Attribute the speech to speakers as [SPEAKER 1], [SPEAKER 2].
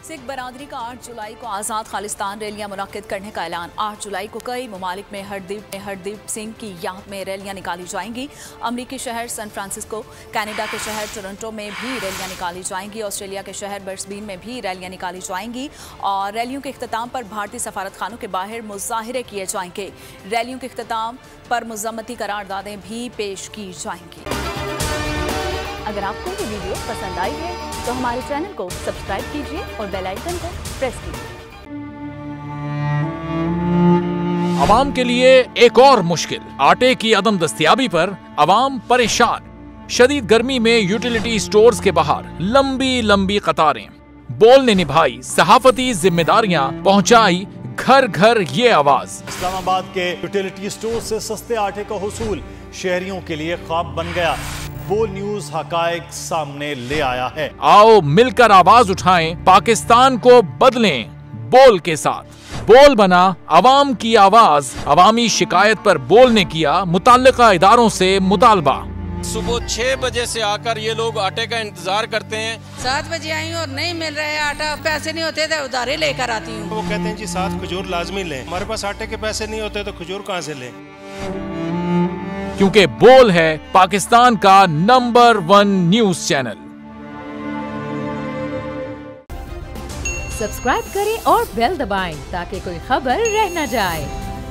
[SPEAKER 1] सिख बरादरी का 8 जुलाई को आज़ाद खालिस्तान रैलियां मुनक्किद करने का ऐलान। 8 जुलाई को कई ममालिक में हरदीप सिंह की याद में रैलियां निकाली जाएंगी। अमरीकी शहर सैन फ्रांसिस्को, कनाडा के शहर टोरंटो में भी रैलियां निकाली जाएंगी। ऑस्ट्रेलिया के शहर ब्रिस्बेन में भी रैलियां निकाली जाएंगी और रैलियों के इख्तिताम पर भारतीय सफारत खानों के बाहर मुजाहिरे किए जाएंगे। रैलियों के इख्तिताम पर मुज़म्मती करारदादें भी पेश की जाएंगी। अगर आपको ये वीडियो पसंद आई है तो हमारे चैनल को सब्सक्राइब कीजिए और बेल आइकन को प्रेस कीजिए।
[SPEAKER 2] आवाम के लिए एक और मुश्किल, आटे की अदम दस्तयाबी पर आवाम परेशान। शदीद गर्मी में यूटिलिटी स्टोर्स के बाहर लंबी लंबी कतारें। बोल ने निभाई सहाफती जिम्मेदारियां, पहुंचाई घर घर ये आवाज।
[SPEAKER 3] इस्लामाबाद के यूटिलिटी स्टोर से सस्ते आटे का हुसूल शहरियों के लिए ख्वाब बन गया। बोल न्यूज हकायक सामने ले आया है।
[SPEAKER 2] आओ मिलकर आवाज उठाएं, पाकिस्तान को बदलें बोल के साथ। बोल बना आवाम की आवाज। अवामी शिकायत पर बोल ने किया मुताल्लिका इदारों से मुतालबा।
[SPEAKER 4] सुबह 6 बजे से आकर ये लोग आटे का इंतजार करते हैं।
[SPEAKER 5] 7 बजे आई और नहीं मिल रहा है आटा, पैसे नहीं होते थे उधारे लेकर आती हूँ।
[SPEAKER 4] वो कहते हैं जी 7 खजूर लाजमी लें। हमारे पास आटे के पैसे नहीं होते तो खजूर कहाँ से लें?
[SPEAKER 2] क्योंकि बोल है पाकिस्तान का नंबर 1 न्यूज चैनल।
[SPEAKER 6] सब्सक्राइब करें और बेल दबाएं ताकि कोई खबर रह न जाए।